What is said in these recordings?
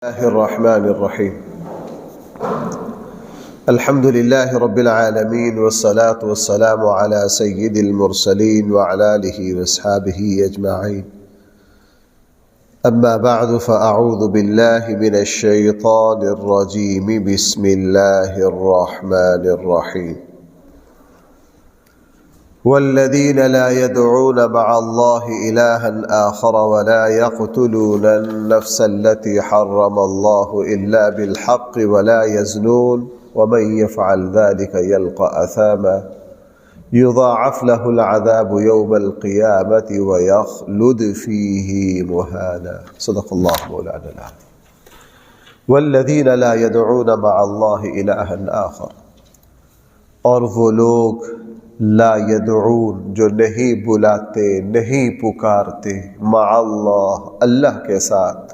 الله الرحمن الرحيم. الحمد لله رب العالمين والصلاة والسلام على سيد المرسلين وعلى آله وأصحابه أجمعين. أما بعد فأعوذ بالله من الشيطان الرجيم. بسم الله الرحمن الرحيم. والذين لا يدعون مع الله إلها آخر ولا يقتلون النفس التي حرم الله إلا بالحق ولا يزنون ومن يفعل ذلك يلقى أثاما يضاعف له العذاب يوم القيامة ويخلد فيه مهانا. صدق الله مولانا العظيم. والذين لا يدعون مع الله إلها آخر، اور وہ لوگ لا يدعون جو نہیں بلاتے نہیں پکارتے مع اللہ اللہ کے ساتھ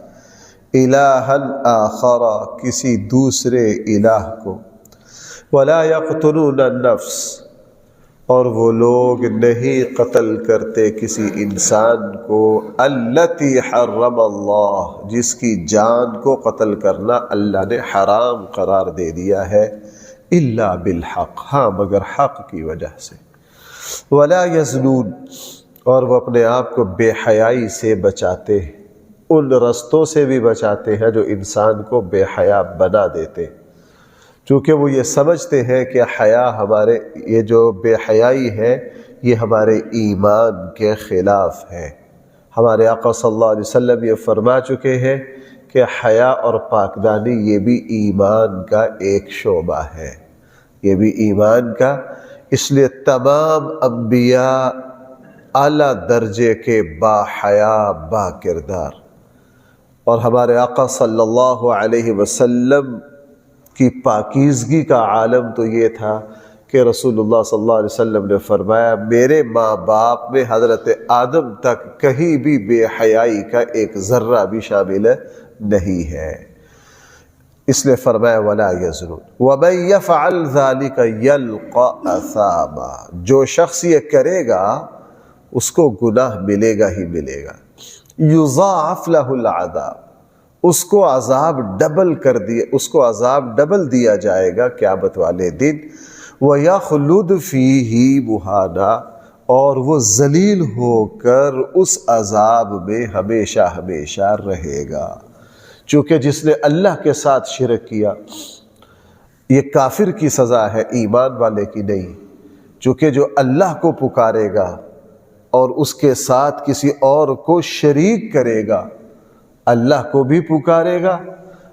الہا آخر کسی دوسرے الہ کو، ولا يقتلون النفس اور وہ لوگ نہیں قتل کرتے کسی انسان کو التی حرم اللہ جس کی جان کو قتل کرنا اللہ نے حرام قرار دے دیا ہے، الا بالحق ہاں مگر حق کی وجہ سے، ولا یزنون اور وہ اپنے آپ کو بے حیائی سے بچاتے ہیں، ان رستوں سے بھی بچاتے ہیں جو انسان کو بے حیا بنا دیتے، چونکہ وہ یہ سمجھتے ہیں کہ حیا ہمارے یہ جو بے حیائی ہے یہ ہمارے ایمان کے خلاف ہے۔ ہمارے آقا صلی اللہ علیہ وسلم یہ فرما چکے ہیں کہ حیا اور پاکدانی یہ بھی ایمان کا ایک شعبہ ہے، یہ بھی ایمان کا، اس لیے تمام انبیاء اعلیٰ درجے کے با حیا با کردار، اور ہمارے آقا صلی اللہ علیہ وسلم کی پاکیزگی کا عالم تو یہ تھا کہ رسول اللہ صلی اللہ علیہ وسلم نے فرمایا میرے ماں باپ میں حضرت آدم تک کہیں بھی بے حیائی کا ایک ذرہ بھی شامل نہیں ہے، اس لیے فرمایا ولا یزنون ومن یفعل ذلک یلقى اثاما، جو شخص یہ کرے گا اس کو گناہ ملے گا ہی ملے گا، یضاعف له العذاب اس کو عذاب ڈبل دیا جائے گا قیامت والے دن، وَيَخْلُدْ فِيهِ مُهَانًا اور وہ ذلیل ہو کر اس عذاب میں ہمیشہ ہمیشہ رہے گا، چونکہ جس نے اللہ کے ساتھ شرک کیا یہ کافر کی سزا ہے، ایمان والے کی نہیں، چونکہ جو اللہ کو پکارے گا اور اس کے ساتھ کسی اور کو شریک کرے گا، اللہ کو بھی پکارے گا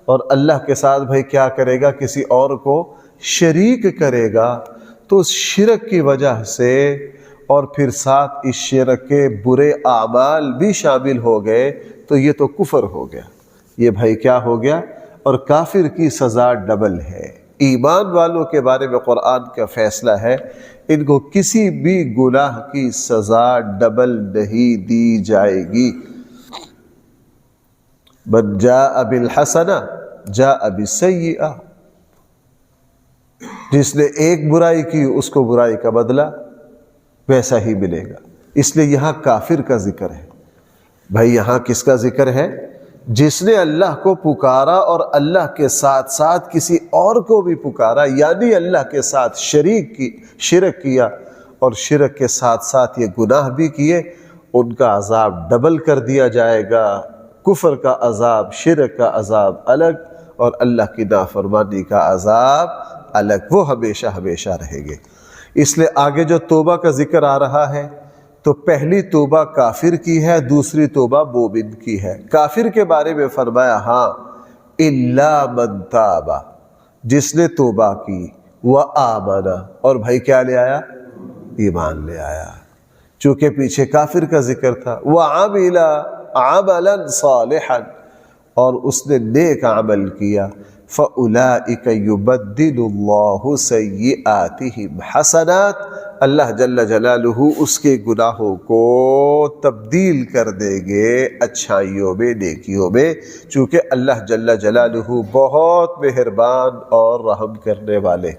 اور اللہ کے ساتھ بھائی کیا کرے گا کسی اور کو شریک کرے گا، تو اس شرک کی وجہ سے اور پھر ساتھ اس شرک کے برے اعمال بھی شامل ہو گئے تو یہ تو کفر ہو گیا، یہ بھائی کیا ہو گیا، اور کافر کی سزا ڈبل ہے۔ ایمان والوں کے بارے میں قرآن کا فیصلہ ہے ان کو کسی بھی گناہ کی سزا ڈبل نہیں دی جائے گی، من جاء بالحسنہ جاء بالسیئہ، جس نے ایک برائی کی اس کو برائی کا بدلہ ویسا ہی ملے گا، اس لیے یہاں کافر کا ذکر ہے۔ بھائی یہاں کس کا ذکر ہے؟ جس نے اللہ کو پکارا اور اللہ کے ساتھ ساتھ کسی اور کو بھی پکارا، یعنی اللہ کے ساتھ شرک کیا اور شرک کے ساتھ ساتھ یہ گناہ بھی کیے، ان کا عذاب ڈبل کر دیا جائے گا، کفر کا عذاب، شرک کا عذاب الگ اور اللہ کی نافرمانی کا عذاب الگ، وہ ہمیشہ ہمیشہ رہے گے۔ اس لیے آگے جو توبہ کا ذکر آ رہا ہے تو پہلی توبہ کافر کی ہے، دوسری توبہ مومن کی ہے۔ کافر کے بارے میں فرمایا ہاں الا من تاب، جس نے توبہ کی، وآمن اور بھائی کیا لے آیا، ایمان لے آیا، چونکہ پیچھے کافر کا ذکر تھا، وعمل عملا صالحا اور اس نے نیک عمل کیا، فَأُولَئِكَ يُبَدِّلُ اللَّهُ سَيِّئَاتِهِمْ حَسَنَاتٍ اللہ جل جلالہ اس کے گناہوں کو تبدیل کر دیں گے اچھائیوں میں، نیکیوں میں، چونکہ اللہ جل جلالہ بہت مہربان اور رحم کرنے والے۔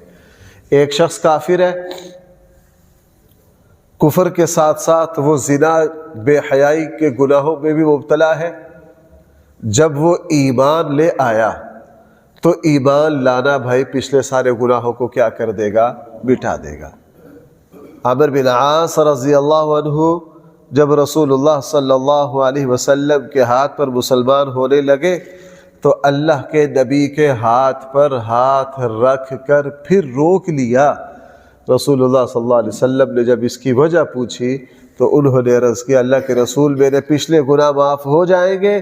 ایک شخص کافر ہے، کفر کے ساتھ ساتھ وہ زنا بے حیائی کے گناہوں میں بھی مبتلا ہے، جب وہ ایمان لے آیا تو ایمان لانا بھائی پچھلے سارے گناہوں کو کیا کر دے گا؟ مٹا دے گا۔ عمرو بن عاص رضی اللہ عنہ جب رسول اللہ صلی اللہ علیہ وسلم کے ہاتھ پر مسلمان ہونے لگے تو اللہ کے نبی کے ہاتھ پر ہاتھ رکھ کر پھر روک لیا۔ رسول اللہ صلی اللہ علیہ وسلم نے جب اس کی وجہ پوچھی تو انہوں نے عرض کیا اللہ کے رسول میرے پچھلے گناہ معاف ہو جائیں گے؟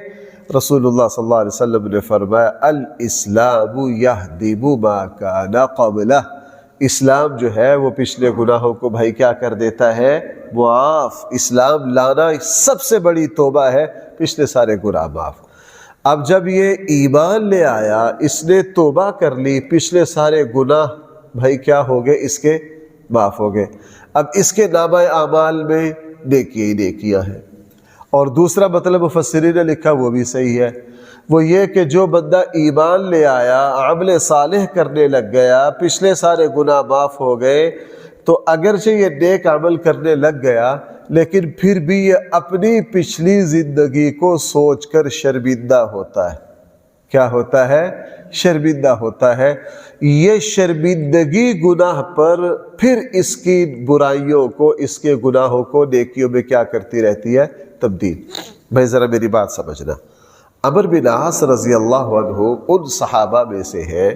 رسول اللہ صلی اللہ علیہ وسلم نے فرمایا الاسلام یہدم ما کان قبلہ، اسلام جو ہے وہ پچھلے گناہوں کو بھائی کیا کر دیتا ہے؟ معاف۔ اسلام لانا سب سے بڑی توبہ ہے، پچھلے سارے گناہ معاف۔ اب جب یہ ایمان لے آیا، اس نے توبہ کر لی، پچھلے سارے گناہ بھائی کیا ہو گئے؟ اس کے معاف ہو گئے۔ اب اس کے نامہ اعمال میں نیکیاں ہی نیکیاں ہیں۔ اور دوسرا مطلب مفسرین نے لکھا وہ بھی صحیح ہے، وہ یہ کہ جو بندہ ایمان لے آیا، عمل صالح کرنے لگ گیا، پچھلے سارے گناہ معاف ہو گئے، تو اگرچہ یہ نیک عمل کرنے لگ گیا لیکن پھر بھی یہ اپنی پچھلی زندگی کو سوچ کر شرمندہ ہوتا ہے۔ کیا ہوتا ہے؟ شرمندہ ہوتا ہے۔ یہ شرمندگی گناہ پر پھر اس کی برائیوں کو، اس کے گناہوں کو نیکیوں میں کیا کرتی رہتی ہے؟ تبدیل۔ بھائی ذرا میری بات سمجھنا، عمرو بن عاص رضی اللہ عنہ ان صحابہ میں سے ہے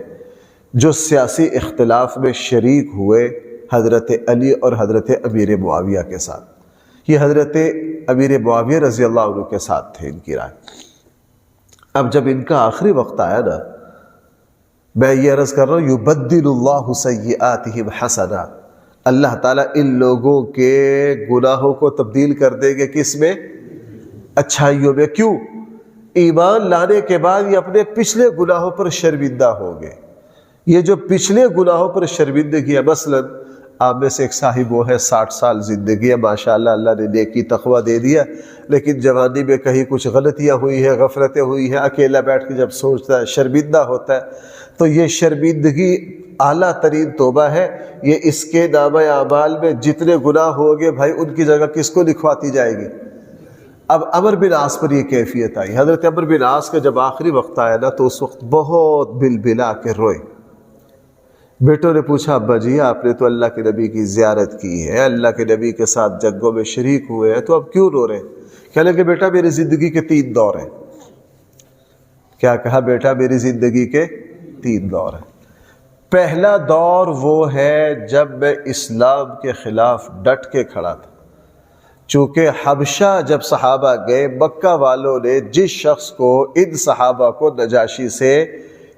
جو سیاسی اختلاف میں شریک ہوئے حضرت علی اور حضرت امیر معاویہ کے ساتھ۔ یہ حضرت امیر معاویہ رضی اللہ عنہ کے ساتھ تھے ان کی رائے۔ اب جب ان کا آخری وقت آیا نا، میں یہ عرض کر رہا ہوں یبدل اللہ سیئاتہم حسنات، اللہ تعالیٰ ان لوگوں کے گناہوں کو تبدیل کر دیں گے کس میں؟ اچھائیوں میں۔ کیوں؟ ایمان لانے کے بعد یہ اپنے پچھلے گناہوں پر شرمندہ ہوں گے۔ یہ جو پچھلے گناہوں پر شرمندگی ہے، مثلا آپ میں سے ایک صاحب وہ ہے 60 سال زندگی ہے، ماشاءاللہ اللہ نے نیکی تقویٰ دے دیا، لیکن جوانی میں کہیں کچھ غلطیاں ہوئی ہیں، غفلتیں ہوئی ہیں، اکیلا بیٹھ کے جب سوچتا ہے شرمندہ ہوتا ہے، تو یہ شرمندگی اعلیٰ ترین توبہ ہے۔ یہ اس کے نامہ اعمال میں جتنے گناہ ہوگے بھائی ان کی جگہ کس کو لکھواتی جائے گی؟ اب عمرو بن عاص پر یہ کیفیت آئی۔ حضرت عمرو بن عاص کا جب آخری وقت آیا نا تو اس وقت بہت بلبلا کے روئے۔ بیٹوں نے پوچھا ابا جی آپ نے تو اللہ کے نبی کی زیارت کی ہے، اللہ کے نبی کے ساتھ جنگوں میں شریک ہوئے ہیں، تو اب کیوں رو رہے؟ کہنے لگے بیٹا میری زندگی کے 3 دور ہیں۔ کیا کہا بیٹا؟ میری زندگی کے 3 دور ہیں۔ پہلا دور وہ ہے جب میں اسلام کے خلاف ڈٹ کے کھڑا تھا، چونکہ حبشہ جب صحابہ گئے، مکہ والوں نے جس شخص کو ان صحابہ کو نجاشی سے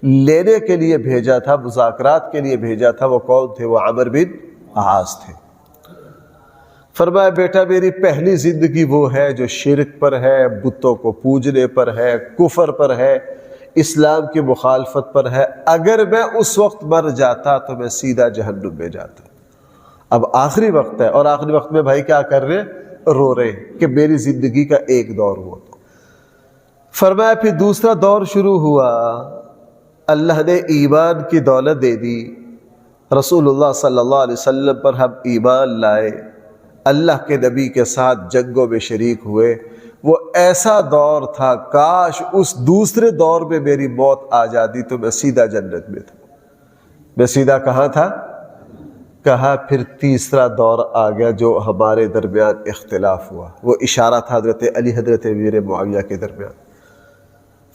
لینے کے لیے بھیجا تھا، مذاکرات کے لیے بھیجا تھا، وہ کون تھے؟ وہ عمرو بن عاص تھے۔ فرمایا بیٹا میری پہلی زندگی وہ ہے جو شرک پر ہے، بتوں کو پوجنے پر ہے، کفر پر ہے، اسلام کی مخالفت پر ہے، اگر میں اس وقت مر جاتا تو میں سیدھا جہنم میں جاتا۔ اب آخری وقت ہے، اور آخری وقت میں بھائی کیا کر رہے؟ رو رہے کہ میری زندگی کا ایک دور ہوا۔ فرمایا پھر دوسرا دور شروع ہوا، اللہ نے ایمان کی دولت دے دی، رسول اللہ صلی اللہ علیہ وسلم پر ہم ایمان لائے، اللہ کے نبی کے ساتھ جنگوں میں شریک ہوئے۔ وہ ایسا دور تھا کاش اس دوسرے دور میں میری موت آ جاتی تو میں سیدھا جنت میں تھا۔ میں سیدھا کہاں تھا؟ کہا پھر تیسرا دور آ گیا جو ہمارے درمیان اختلاف ہوا، وہ اشارہ تھا حضرت علی حضرت امیر معاویہ کے درمیان۔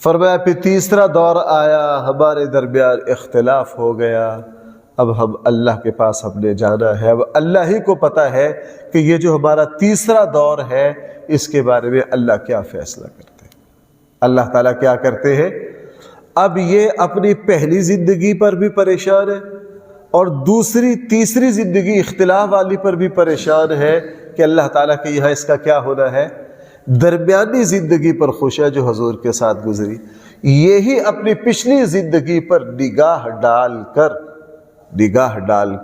فرمایا پھر تیسرا دور آیا، ہمارے درمیان اختلاف ہو گیا، اب ہم اللہ کے پاس ہم نے جانا ہے، اب اللہ ہی کو پتہ ہے کہ یہ جو ہمارا تیسرا دور ہے اس کے بارے میں اللہ کیا فیصلہ کرتے ہیں۔ اللہ تعالیٰ کیا کرتے ہیں؟ اب یہ اپنی پہلی زندگی پر بھی پریشان ہے اور دوسری تیسری زندگی اختلاف والی پر بھی پریشان ہے کہ اللہ تعالیٰ کے یہاں اس کا کیا ہونا ہے؟ درمیانی زندگی پر خوش ہے جو حضور کے ساتھ گزری۔ یہی اپنی پچھلی زندگی پر نگاہ ڈال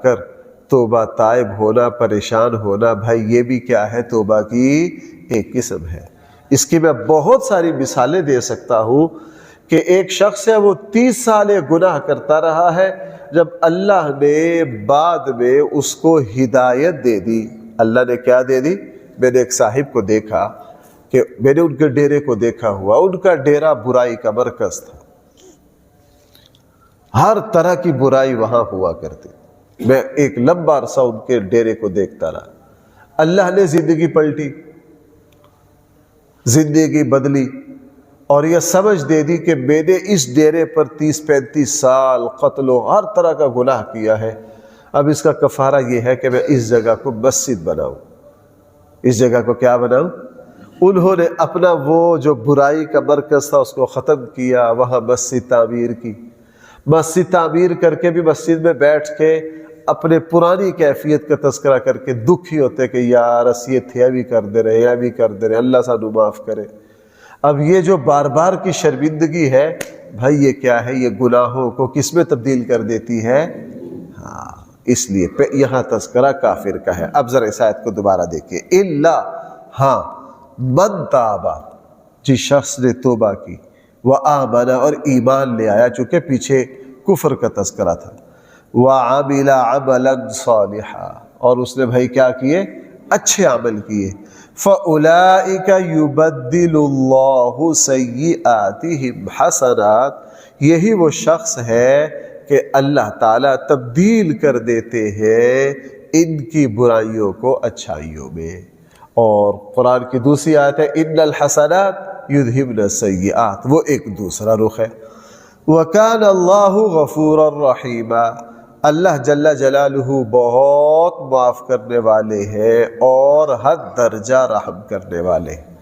کر توبہ طائب ہونا، پریشان ہونا، بھائی یہ بھی کیا ہے؟ توبہ کی ایک قسم ہے۔ اس کی میں بہت ساری مثالیں دے سکتا ہوں کہ ایک شخص ہے وہ 30 سال گناہ کرتا رہا ہے، جب اللہ نے بعد میں اس کو ہدایت دے دی۔ اللہ نے کیا دے دی؟ میں نے ایک صاحب کو دیکھا، کہ میں نے ان کے ڈیرے کو دیکھا ہوا، ان کا ڈیرا برائی کا مرکز تھا، ہر طرح کی برائی وہاں ہوا کرتی۔ میں ایک لمبا عرصہ ان کے ڈیرے کو دیکھتا رہا۔ اللہ نے زندگی پلٹی، زندگی بدلی، اور یہ سمجھ دے دی کہ میں نے اس ڈیرے پر 30-35 سال قتل و ہر طرح کا گناہ کیا ہے، اب اس کا کفارہ یہ ہے کہ میں اس جگہ کو مسجد بناؤں۔ اس جگہ کو کیا بناؤں؟ انہوں نے اپنا وہ جو برائی کا مرکز تھا اس کو ختم کیا، وہاں مسجد تعمیر کی۔ مسجد تعمیر کر کے بھی مسجد میں بیٹھ کے اپنے پرانی کیفیت کا تذکرہ کر کے دکھی ہوتے کہ یار اس یہ تھے، ابھی کر دے رہے، ابھی کر دے رہے، اللہ سانو معاف کرے۔ اب یہ جو بار بار کی شرمندگی ہے بھائی، یہ کیا ہے؟ یہ گناہوں کو کس میں تبدیل کر دیتی ہے؟ ہاں، اس لیے یہاں تذکرہ کافر کا ہے۔ اب ذرا اس آیت کو دوبارہ دیکھیں، الا، ہاں، من تابا، جس شخص نے توبہ کی، وآمن، اور ایمان لے آیا، چونکہ پیچھے کفر کا تذکرہ تھا، وعمل عملا صالحا، اور اس نے بھائی کیا کیے؟ اچھے عمل کیے، فَأُولَئِكَ يُبَدِّلُ اللَّهُ سَيِّئَاتِهِمْ حَسَنَاتٍ، یہی وہ شخص ہے کہ اللہ تعالیٰ تبدیل کر دیتے ہیں ان کی برائیوں کو اچھائیوں میں۔ اور قرآن کی دوسری آیت ہے ان الحسنات یذہبن السیئات، وہ ایک دوسرا رخ ہے۔ وکان اللہ غفورا رحیما، اللہ جل جلالہ بہت معاف کرنے والے ہیں اور حد درجہ رحم کرنے والے ہیں۔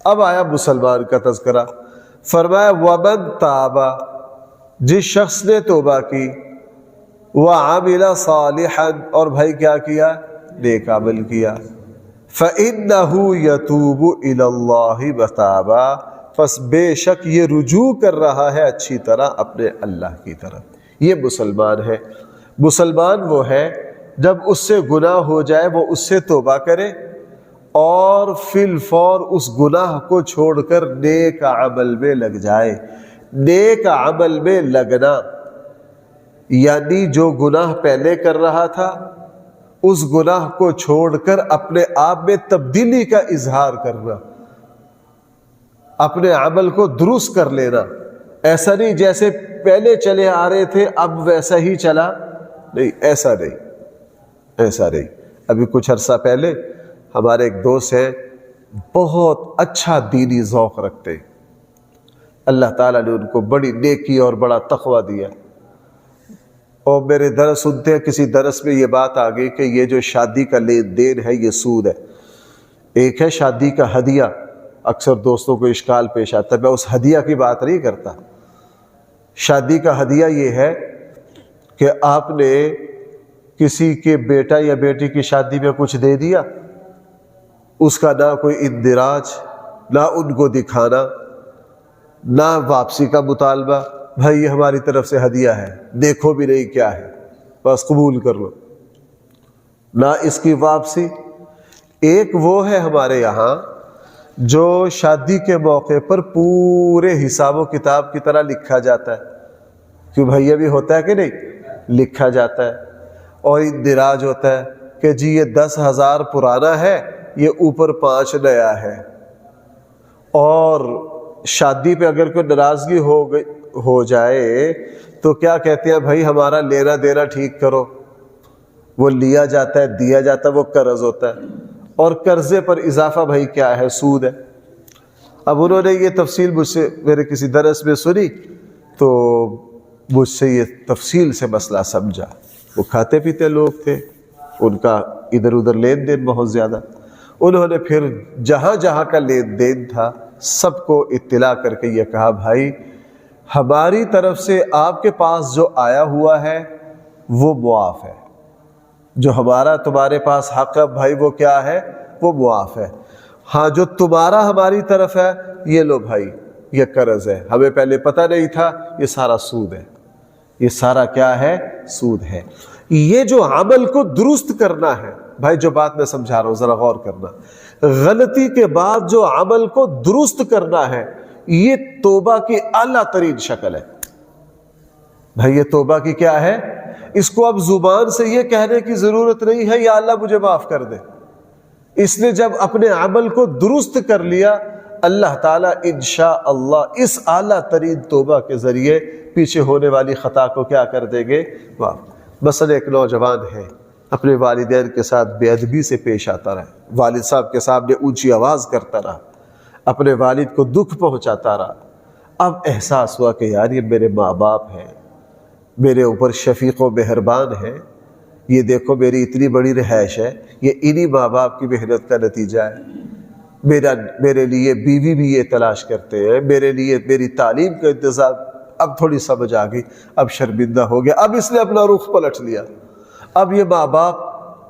اب آیا مسلمان کا تذکرہ، فرمایا ومن تابا، جس شخص نے توبہ کی، وعمل صالحا، اور بھائی کیا کیا؟ نیک عمل کیا، فَإِنَّهُ يَتُوبُ إِلَى اللَّهِ مَتَابًا، پس بے شک یہ رجوع کر رہا ہے اچھی طرح اپنے اللہ کی طرف۔ یہ مسلمان ہے۔ مسلمان وہ ہے جب اس سے گناہ ہو جائے وہ اس سے توبہ کرے اور فی الفور اس گناہ کو چھوڑ کر نیک عمل میں لگ جائے۔ نیک عمل میں لگنا یعنی جو گناہ پہلے کر رہا تھا اس گناہ کو چھوڑ کر اپنے آپ میں تبدیلی کا اظہار کرنا، اپنے عمل کو درست کر لینا۔ ایسا نہیں جیسے پہلے چلے آ رہے تھے اب ویسا ہی چلا، نہیں، ایسا نہیں، ایسا نہیں۔ ابھی کچھ عرصہ پہلے ہمارے ایک دوست ہیں، بہت اچھا دینی ذوق رکھتے ہیں، اللہ تعالیٰ نے ان کو بڑی نیکی اور بڑا تقویٰ دیا، اور میرے درس سنتے ہیں، کسی درس میں یہ بات آ گئی کہ یہ جو شادی کا لین دین ہے یہ سود ہے۔ ایک ہے شادی کا ہدیہ، اکثر دوستوں کو اشکال پیش آتا ہے، میں اس ہدیہ کی بات نہیں کرتا۔ شادی کا ہدیہ یہ ہے کہ آپ نے کسی کے بیٹا یا بیٹی کی شادی میں کچھ دے دیا، اس کا نہ کوئی اندراج، نہ ان کو دکھانا، نہ واپسی کا مطالبہ، بھائی یہ ہماری طرف سے ہدیہ ہے، دیکھو بھی نہیں کیا ہے، بس قبول کر لو، نہ اس کی واپسی۔ ایک وہ ہے ہمارے یہاں جو شادی کے موقع پر پورے حساب و کتاب کی طرح لکھا جاتا ہے، کہ بھائی یہ بھی ہوتا ہے کہ نہیں، لکھا جاتا ہے، اور اندراج ہوتا ہے کہ جی یہ 10,000 پرانا ہے، یہ اوپر 5 نیا ہے۔ اور شادی پہ اگر کوئی ناراضگی ہو جائے تو کیا کہتے ہیں؟ بھائی ہمارا لینا دینا ٹھیک کرو۔ وہ لیا جاتا ہے، دیا جاتا ہے، وہ قرض ہوتا ہے، اور قرضے پر اضافہ بھائی کیا ہے؟ سود ہے۔ اب انہوں نے یہ تفصیل مجھ سے میرے کسی درس میں سنی تو مجھ سے یہ تفصیل سے مسئلہ سمجھا۔ وہ کھاتے پیتے لوگ تھے، ان کا ادھر ادھر لین دین بہت زیادہ، انہوں نے پھر جہاں جہاں کا لین دین تھا سب کو اطلاع کر کے یہ کہا، بھائی ہماری طرف سے آپ کے پاس جو آیا ہوا ہے وہ معاف ہے، جو ہمارا تمہارے پاس حق ہے بھائی وہ کیا ہے؟ وہ معاف ہے۔ ہاں جو تمہارا ہماری طرف ہے یہ لو بھائی، یہ قرض ہے، ہمیں پہلے پتہ نہیں تھا، یہ سارا سود ہے، یہ سارا کیا ہے؟ سود ہے۔ یہ جو عمل کو درست کرنا ہے، بھائی جو بات میں سمجھا رہا ہوں ذرا غور کرنا، غلطی کے بعد جو عمل کو درست کرنا ہے یہ توبہ کی اعلیٰ ترین شکل ہے۔ بھائی یہ توبہ کی کیا ہے؟ اس کو اب زبان سے یہ کہنے کی ضرورت نہیں ہے یا اللہ مجھے معاف کر دے۔ اس نے جب اپنے عمل کو درست کر لیا، اللہ تعالیٰ انشاءاللہ اس اعلیٰ ترین توبہ کے ذریعے پیچھے ہونے والی خطا کو کیا کر دیں گے؟ مثلا ایک نوجوان ہے، اپنے والدین کے ساتھ بے ادبی سے پیش آتا رہا، والد صاحب کے سامنے اونچی آواز کرتا رہا، اپنے والد کو دکھ پہنچاتا رہا۔ اب احساس ہوا کہ یار یہ میرے ماں باپ ہیں، میرے اوپر شفیق و مہربان ہیں، یہ دیکھو میری اتنی بڑی رہائش ہے، یہ انہی ماں باپ کی محنت کا نتیجہ ہے، میرے لیے بیوی بھی یہ تلاش کرتے ہیں، میرے لیے میری تعلیم کا انتظام۔ اب تھوڑی سمجھ آ گئی، اب شرمندہ ہو گیا، اب اس نے اپنا رخ پلٹ لیا، اب یہ ماں باپ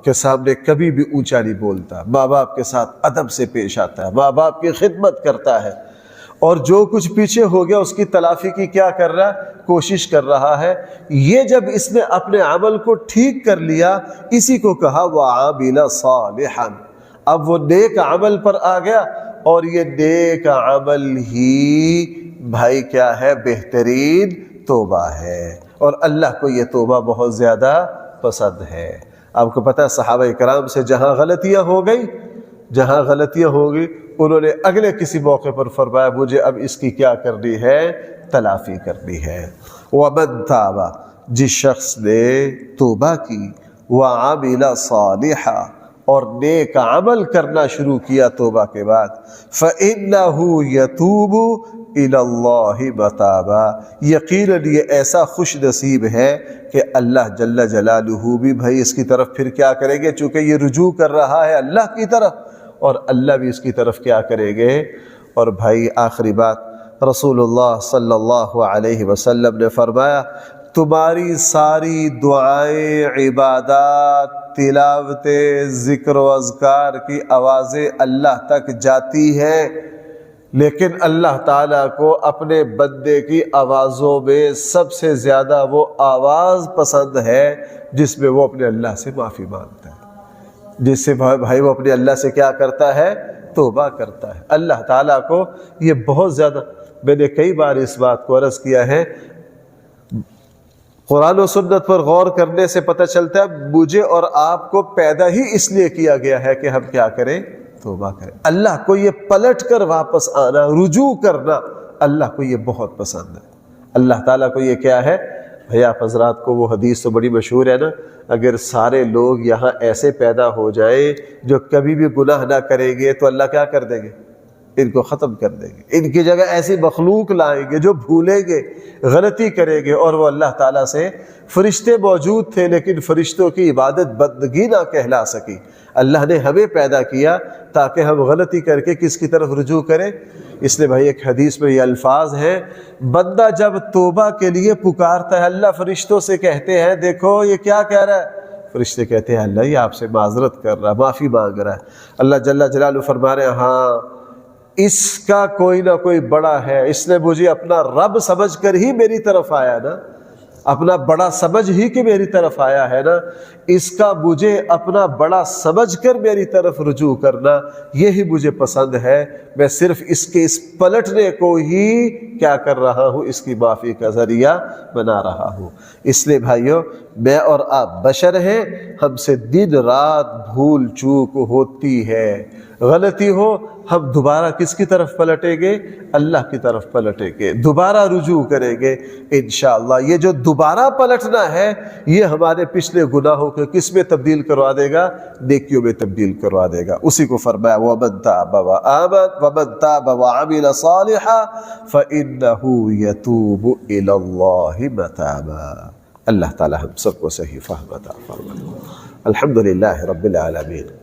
کے سامنے کبھی بھی اونچا نہیں بولتا، ماں باپ کے ساتھ ادب سے پیش آتا ہے، ماں باپ کی خدمت کرتا ہے، اور جو کچھ پیچھے ہو گیا اس کی تلافی کی کیا کر رہا ہے؟ کوشش کر رہا ہے۔ یہ جب اس نے اپنے عمل کو ٹھیک کر لیا، اسی کو کہا وَعَمِلَ صَالِحًا، اب وہ نیک عمل پر آ گیا، اور یہ نیک عمل ہی بھائی کیا ہے؟ بہترین توبہ ہے، اور اللہ کو یہ توبہ بہت زیادہ پسند ہے۔ آپ کو پتہ ہے صحابہ کرام سے جہاں غلطیاں ہو گئی انہوں نے اگلے کسی موقع پر فرمایا مجھے اب اس کی کیا کرنی ہے؟ تلافی کرنی ہے۔ وَمَن تَابَ، جس شخص نے توبہ کی، وَعَمِلَ صَالِحًا، اور نیک عمل کرنا شروع کیا توبہ کے بعد، فَإِنَّهُ يَتُوبُ إِلَى اللَّهِ مَتَابًا، یقیناً یہ ایسا خوش نصیب ہے کہ اللہ جل جلالہ بھی بھائی اس کی طرف پھر کیا کریں گے، چونکہ یہ رجوع کر رہا ہے اللہ کی طرف، اور اللہ بھی اس کی طرف کیا کریں گے۔ اور بھائی آخری بات، رسول اللہ صلی اللہ علیہ وسلم نے فرمایا تمہاری ساری دعائیں، عبادات، تلاوتیں، ذکر و اذکار کی آوازیں اللہ تک جاتی ہیں، لیکن اللہ تعالیٰ کو اپنے بندے کی آوازوں میں سب سے زیادہ وہ آواز پسند ہے جس میں وہ اپنے اللہ سے معافی مانگتا ہے، جس سے بھائی وہ اپنے اللہ سے کیا کرتا ہے؟ توبہ کرتا ہے۔ اللہ تعالیٰ کو یہ بہت زیادہ، میں نے کئی بار اس بات کو عرض کیا ہے، قرآن و سنت پر غور کرنے سے پتہ چلتا ہے مجھے اور آپ کو پیدا ہی اس لیے کیا گیا ہے کہ ہم کیا کریں؟ توبہ کریں۔ اللہ کو یہ پلٹ کر واپس آنا، رجوع کرنا، اللہ کو یہ بہت پسند ہے۔ اللہ تعالیٰ کو یہ کیا ہے؟ بھیا آپ حضرات کو وہ حدیث تو بڑی مشہور ہے نا، اگر سارے لوگ یہاں ایسے پیدا ہو جائیں جو کبھی بھی گناہ نہ کریں گے تو اللہ کیا کر دیں گے؟ ان کو ختم کر دیں گے، ان کی جگہ ایسی مخلوق لائیں گے جو بھولیں گے، غلطی کریں گے، اور وہ اللہ تعالیٰ سے، فرشتے موجود تھے لیکن فرشتوں کی عبادت بندگی نہ کہلا سکی۔ اللہ نے ہمیں پیدا کیا تاکہ ہم غلطی کر کے کس کی طرف رجوع کریں۔ اس لیے بھائی ایک حدیث میں یہ الفاظ ہیں، بندہ جب توبہ کے لیے پکارتا ہے اللہ فرشتوں سے کہتے ہیں دیکھو یہ کیا کہہ رہا ہے، فرشتے کہتے ہیں اللہ یہ آپ سے معذرت کر رہا ہے، معافی مانگ رہا ہے۔ اللہ جل جلالہ فرما رہے ہیں ہاں اس کا کوئی نہ کوئی بڑا ہے، اس نے مجھے اپنا رب سمجھ کر ہی میری طرف آیا نا، اپنا بڑا سمجھ ہی کہ میری طرف آیا ہے نا، اس کا مجھے اپنا بڑا سمجھ کر میری طرف رجوع کرنا یہی مجھے پسند ہے، میں صرف اس کے اس پلٹنے کو ہی کیا کر رہا ہوں، اس کی معافی کا ذریعہ بنا رہا ہوں۔ اس لیے بھائیو میں اور آپ بشر ہیں، ہم سے دن رات بھول چوک ہوتی ہے، غلطی ہو، ہم دوبارہ کس کی طرف پلٹیں گے؟ اللہ کی طرف پلٹیں گے، دوبارہ رجوع کریں گے انشاءاللہ۔ یہ جو دوبارہ پلٹنا ہے یہ ہمارے پچھلے گناہوں کو کس میں تبدیل کروا دے گا؟ نیکیوں میں تبدیل کروا دے گا۔ اسی کو فرمایا وَمَن تَابَ وَآمَنَ وَمَن تَابَ وَعَمِلَ صَالِحًا فَإِنَّهُ يَتُوبُ إِلَى اللَّهِ مَتَابًا۔ اللہ تعالی ہم سب کو صحیح فہم عطا فرمائے۔ الحمدللہ رب العالمین،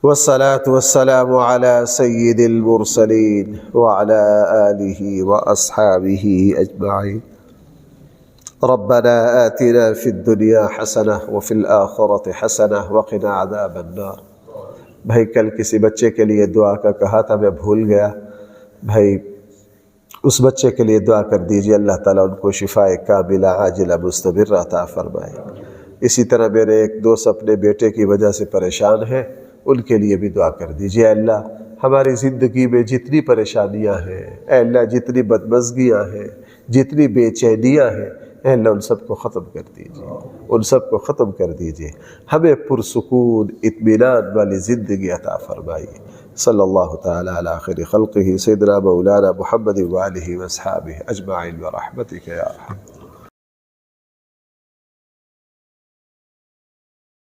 والصلاة والسلام على سيد المرسلين وعلى آله وأصحابه أجمعين۔ ربنا آتنا في الدنيا حسنة وفي الآخرة حسنة وقنا عذاب النار۔ بھائی کل کسی بچے کے لیے دعا کا کہا تھا، میں بھول گیا، بھائی اس بچے کے لیے دعا کر دیجیے، اللہ تعالیٰ ان کو شفاء کاملہ عاجلہ مستمرہ عطا فرمائے۔ اسی طرح میرے ایک دوست اپنے بیٹے کی وجہ سے پریشان ہے، ان کے لیے بھی دعا کر دیجیے۔ اللہ ہماری زندگی میں جتنی پریشانیاں ہیں، اے اللہ جتنی بدمزگیاں ہیں، جتنی بے چینیاں ہیں، اے اللہ ان سب کو ختم کر دیجیے، ان سب کو ختم کر دیجیے، ہمیں پرسکون اطمینان والی زندگی عطا فرمائیے۔ صلی اللہ تعالی علی خیر خلقہ سیدنا مولانا محمد وآلہ واصحابہ اجمعین برحمتک یا ارحم